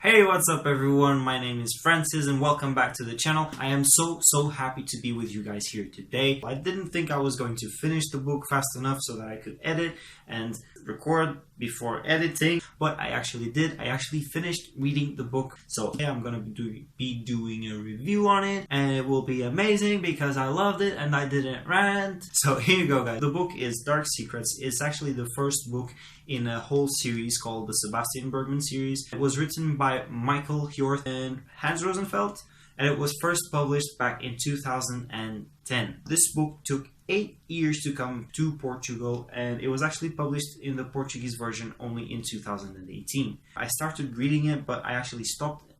Hey, what's up everyone? My name is Francis and welcome back to the channel. I am so happy to be with you guys here today. I didn't think I was going to finish the book fast enough so that I could edit and record before editing, but I actually did. I actually finished reading the book. So yeah, I'm gonna be doing a review on it and it will be amazing because I loved it and I didn't rant. So here you go guys. The book is Dark Secrets. It's actually the first book in a whole series called the Sebastian Bergman series. It was written by Michael Hjorth and Hans Rosenfeld, and it was first published back in 2010. This book took 8 years to come to Portugal, and it was actually published in the Portuguese version only in 2018. I started reading it, but I actually stopped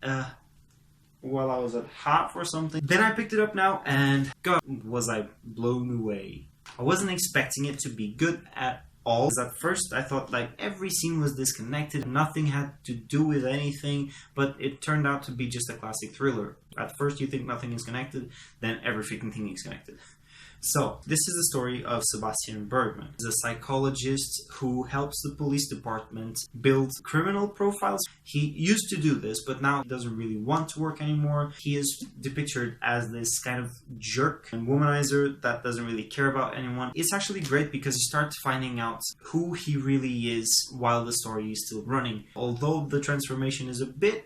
while I was at half or something. Then I picked it up now, and God, was I blown away. I wasn't expecting it to be good at all. At first I thought like every scene was disconnected, nothing had to do with anything, but it turned out to be just a classic thriller. At first you think nothing is connected, then every freaking thing is connected. So, this is the story of Sebastian Bergman. He's a psychologist who helps the police department build criminal profiles. He used to do this, but now he doesn't really want to work anymore. He is depicted as this kind of jerk and womanizer that doesn't really care about anyone. It's actually great because you start finding out who he really is while the story is still running. Although the transformation is a bit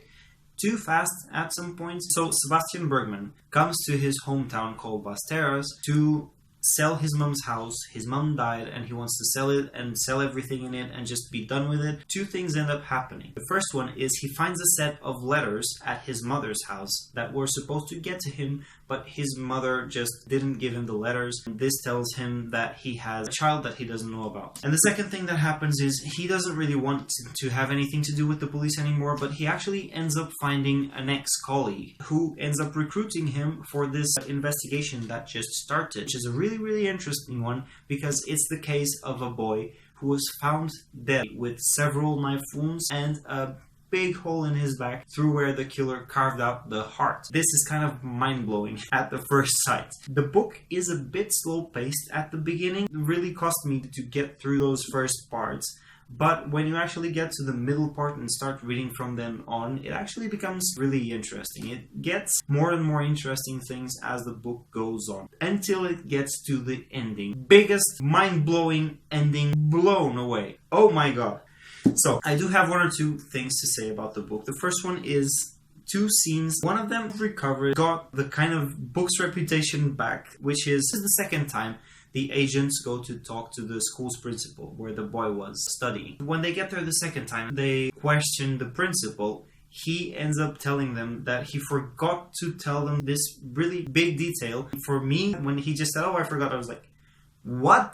too fast at some points. So Sebastian Bergman comes to his hometown called Basteras to sell his mom's house. His mom died and he wants to sell it and sell everything in it and just be done with it. Two things end up happening. The first one is he finds a set of letters at his mother's house that were supposed to get to him, but his mother just didn't give him the letters. And this tells him that he has a child that he doesn't know about. And the second thing that happens is he doesn't really want to have anything to do with the police anymore, but he actually ends up finding an ex-colleague who ends up recruiting him for this investigation that just started, which is a really interesting one because it's the case of a boy who was found dead with several knife wounds and a big hole in his back through where the killer carved out the heart. This is kind of mind-blowing at the first sight. The book is a bit slow-paced at the beginning. It really cost me to get through those first parts. But when you actually get to the middle part and start reading from then on, it actually becomes really interesting. It gets more and more interesting things as the book goes on, until it gets to the ending. Biggest, mind-blowing ending, blown away. Oh my god. So, I do have one or two things to say about the book. The first one is two scenes. One of them recovered, got the kind of book's reputation back, which is the second time the agents go to talk to the school's principal where the boy was studying. When they get there the second time, they question the principal. He ends up telling them that he forgot to tell them this really big detail. For me, when he just said, "Oh, I forgot," I was like, what?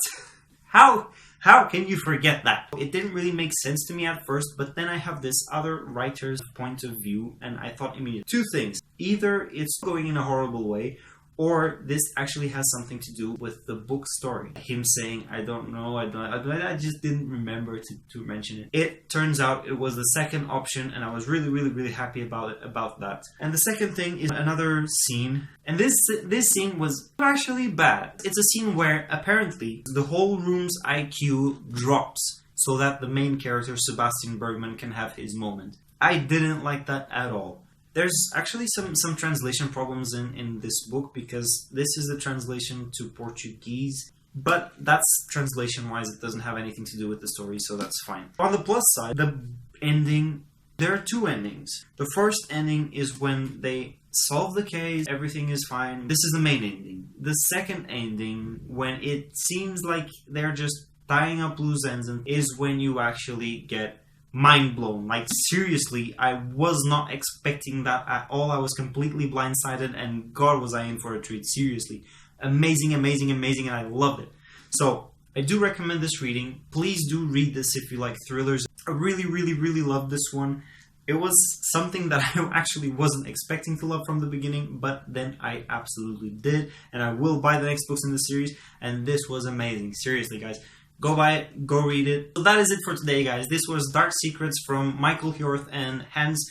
How can you forget that? It didn't really make sense to me at first, but then I have this other writer's point of view, and I thought immediately, two things. Either it's going in a horrible way, or this actually has something to do with the book story. Him saying, I don't know, I just didn't remember to mention it. It turns out it was the second option, and I was really happy about that. And the second thing is another scene, and this scene was actually bad. It's a scene where apparently the whole room's IQ drops so that the main character, Sebastian Bergman, can have his moment. I didn't like that at all. There's actually some translation problems in this book because this is a translation to Portuguese, but that's translation-wise. It doesn't have anything to do with the story, so that's fine. On the plus side, the ending, there are two endings. The first ending is when they solve the case, everything is fine. This is the main ending. The second ending, when it seems like they're just tying up loose ends, is when you actually get mind blown. Like seriously, I was not expecting that at all. I was completely blindsided, and God was I in for a treat. Seriously, amazing, and I loved it. So I do recommend this reading. Please do read this if you like thrillers. I really loved this one. It was something that I actually wasn't expecting to love from the beginning, but then I absolutely did, and I will buy the next books in the series, and this was amazing. Seriously, guys. Go buy it, go read it. So that is it for today, guys. This was Dark Secrets from Michael Hjorth and Hans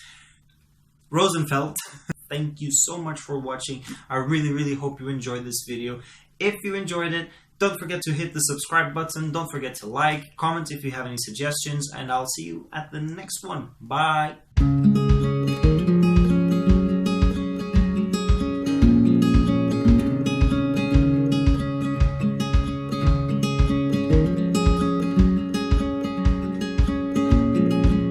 Rosenfeld. Thank you so much for watching. I really hope you enjoyed this video. If you enjoyed it, don't forget to hit the subscribe button. Don't forget to like, comment if you have any suggestions, and I'll see you at the next one. Bye!